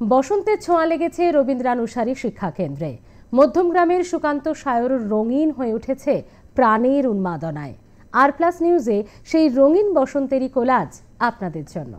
বসন্তের ছোঁয়া লেগেছে রবীন্দ্রানুসারী শিক্ষা কেন্দ্রে। মধ্যমগ্রামের সুকান্ত সায়র রঙিন হয়ে উঠেছে প্রাণের উন্মাদনায়। আর+ নিউজে সেই রঙিন বসন্তেরই কোলাজ আপনাদের জন্য।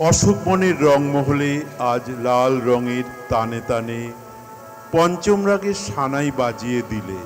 অশোক বনের রংমহলে আজ লাল রঙের তানে তানে পঞ্চম রাগের সানাই বাজিয়ে দিলে।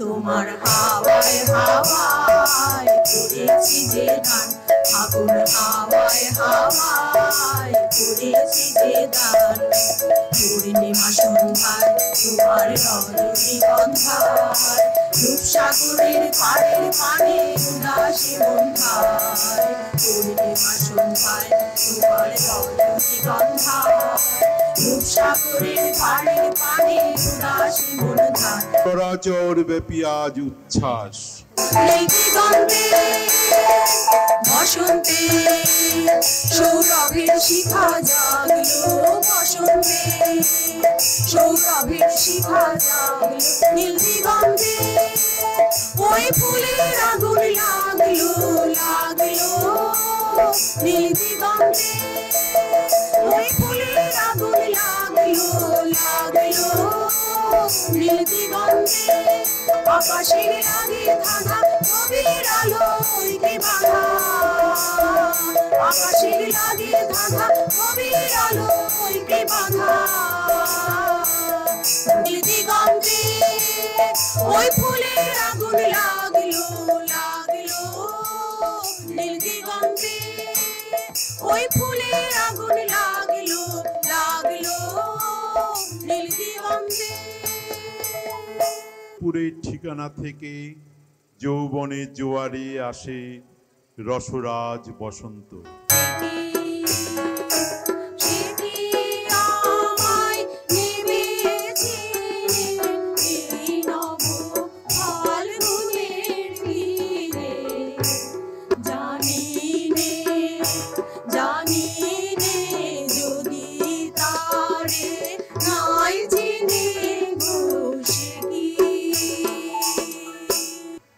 তোমার হাওয়ায় হাওয়ায় করেছি যে গান, আগুন হাওয়ায় হাওয়ায় করেছি যে গান। পূর্ণিমা সন্ধ্যায় তোমার রজনী গন্ধায়, রূপসাগরের পাড়ের পানে উদাসী মন্ধায়। পূর্ণিমা সন্ধ্যায় তোমার রজনী গন্ধায়, রূপসাগরের পাড়ের পানে উদাসী মন্ধায়। চরাচর ব্যাপী আজ উচ্ছ্বাস, বসন্তে সৌরভের শিখা জাগলো, বসন্তে সৌরভের শিখা জাগলো। নীল দিগন্তে ওই ফুলের আগুন লাগলো লাগলো, নীল দিগন্তে ওই ফুলের আগুন লাগলো লাগলো। নীল দিগন্তে আকাশের আগে ধাঁধা, গভীর আলো হইতে বাঁধা। আকাশের আগে ধাঁধা, গভীর আলো হইতে বাঁধা। নীল দিগন্তে ওই ফুলের আগুন লাগলো লাগলো নীল দিগন্তে ওই ফুলের আগুন লাগলো লাগলো নীল দিগন্তে পুরের ঠিকানা থেকে যৌবনে জোয়ারে আসে রসরাজ বসন্ত।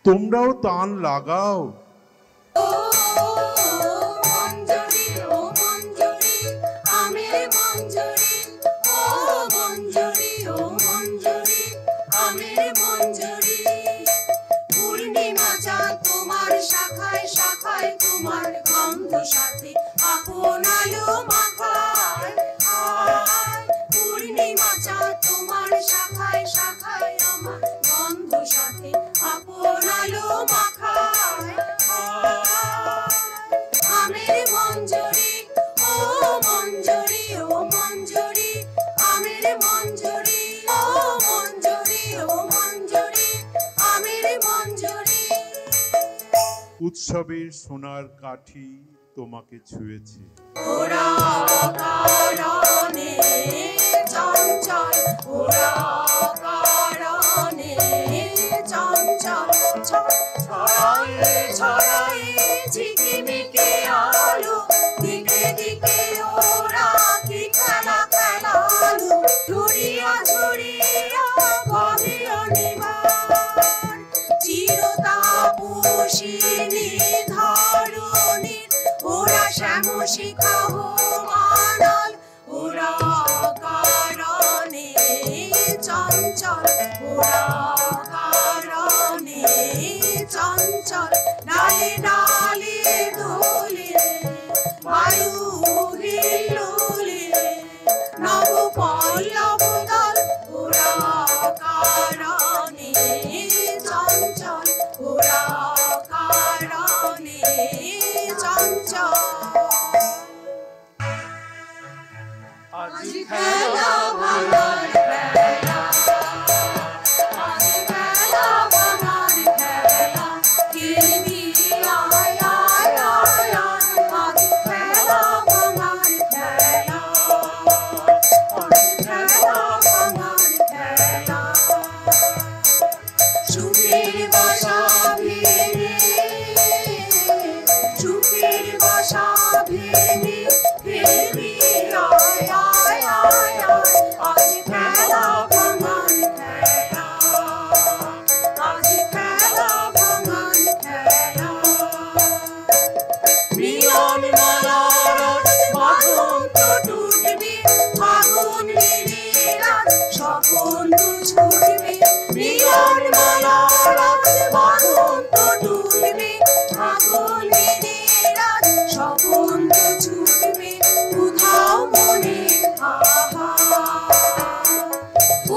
তোমরাও তান লাগাও। ও মঞ্জরি ও মঞ্জরি আমের মঞ্জরি ও মঞ্জরি ও মঞ্জরি আমের মঞ্জরি পূর্ণিমা চাঁদ তোমার শাখায় শাখায় তোমার গন্ধ সাথে আপন আলো মাখায় পূর্ণিমা চাঁদ তোমার শাখায় শাখায় আমার গন্ধ সাথে আপন আলো মাখায় আমের মঞ্জরি ও মঞ্জরি ও মঞ্জরি আমের মঞ্জরি ও মঞ্জরি ও মঞ্জরি আমের মঞ্জরি উৎসবের সোনার কাঠি তোমাকে ছুঁয়েছে। ওরা কারণে চঞ্চল ওরা কারণে চঞ্চল ছড়ায়ে ছড়ায়ে ঝিকিমিকি আলো দিকে দিকে ওরা কি খেলা খেলালো ঝুড়িয়া ঝুড়িয়া ভাবিও নিবার চিরতাপসিনী ধরণীর ওরা শ্যামশিখা মানল ওরা কারণে চঞ্চল ওরা কারণে চঞ্চল ডালে ডালে দোলে বায়ু হিল্লোলে নব পল্লব দল ওরা কারণে চঞ্চল ওরা কারণে চঞ্চল আজ খেলা ভাঙার খেলা আজ খেলা ভাঙার খেলা খেলবি আয় আয় আয় আজ খেলা ভাঙার খেলা আজ খেলা ভাঙার খেলা সুখের বাসা ভেঙে সুখের বাসা ভেঙে খেলবি আয় আয় আয় আজ খেলা ভাঙার খেলা আজ খেলা ভাঙার খেলা মিলন মালার বাসন্ত টুটবে ফাগুন নীলাজ স্বপন ছুটবে মিলন মালার বাসন্ত টুটবে ফাগুন নীলাজ স্বপন ছুটবে উধাও মনে আহা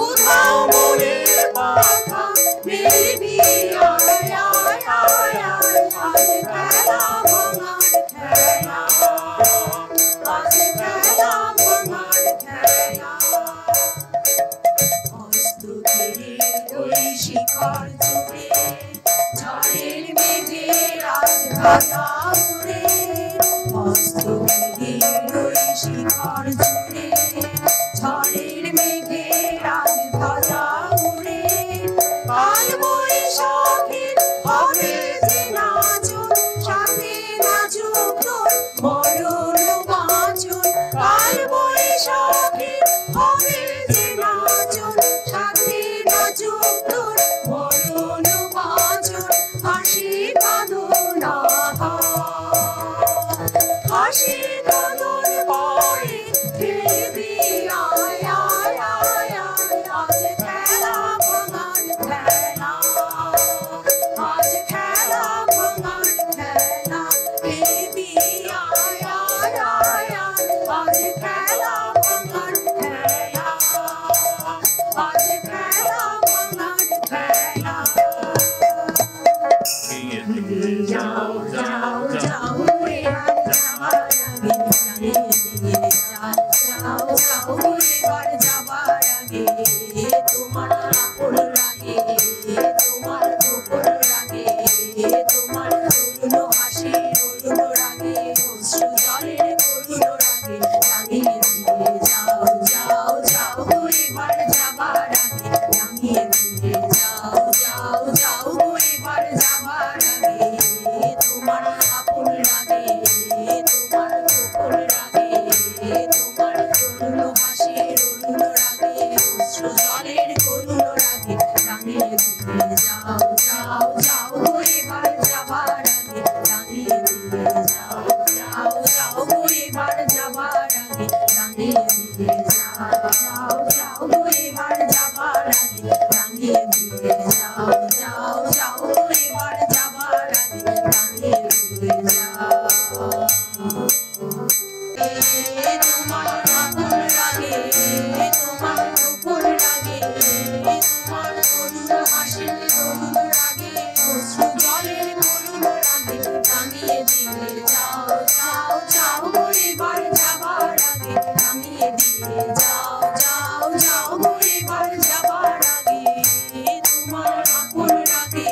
উধাও মনে পাখা মেলবি আয় আয় আয় আজ খেলা ভাঙার খেলা আজ খেলা ভাঙার খেলা অস্ত ঘিরে ওই শিখর জুড়ে ঝড়ের মেঘে রাত ধারা উড়ে অস্ত ঘিরে ওই শিখর জুড়ে ঝড়ের মেঘে রাত ধারা উড়ে কাল বৈশাখীর হবে যে নাচন সাথে নাচুক তোর মরণ বাঁচন কাল বৈশাখীর হবে যে নাচন সাথে নাচুক তোর মরণ বাঁচন হাসি কাঁদন হাসি কাঁদন পরে দিয়ে যাও যাও যাও এবার যাবার আগে জানিয়ে দিয়ে যাও যাও যাও এবার যাবার আগে তোমার আপন লাগে তোমার গোপন লাগে তোমার রুলো হাসি রুলো রাগে অশ্রু জলের করুলো রাগে জানিয়ে দিয়ে যাও যাও যাও এবার যাবার আগে জানিয়ে দিয়ে যাও যাও যাও এবার যাবার আগে তোমার আপন লাগে তোমার গোপন লাগে তোমার রুলো হাসি রুলো রাগে অশ্রু জলের করুলো রাগে জানিয়ে দিয়ে যাও যাও যাও এবার যাবার আগে জানিয়ে দিয়ে যাও যাও যাও এবার যাবার আগে জানিয়ে দিয়ে যাও যাও যাও এবার যাবার আগে জানিয়ে দিয়ে যাও যাও যাও এবার যাবার আগে জানিয়ে দিয়ে যাও তোমার আপন লাগে তোমার গোপন লাগে তোমার করুণ হাসি করুণ রাগে অশ্রু জলের করুণ রাগে জানিয়ে দিয়ে যাও যাও যাও এবার যাবার আগে জানিয়ে দিয়ে যাও যাও যাও এবার যাবার আগে তোমার আপন লাগে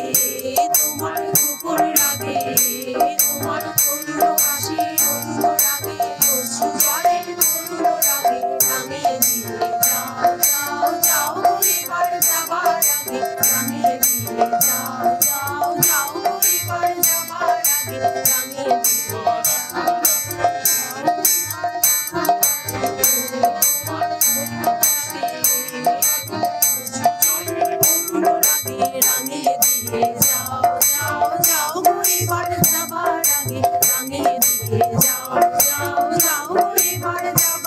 তোমার গোপন লাগে তোমার করুণ হাসি করুণ রাগে অশ্রু জলের করুণ রাগে জানিয়ে দিয়ে যাও যাও যাও এবার যাবার আগে জানিয়ে দিয়ে যাও যাও যাও এবার যাবার আগে জানিয়ে দিয়ে রাঙিয়ে দিয়ে যাও যাও যাও এবার যাবার আগে রাঙিয়ে দিয়ে যাও যাও যাও এবার যাবার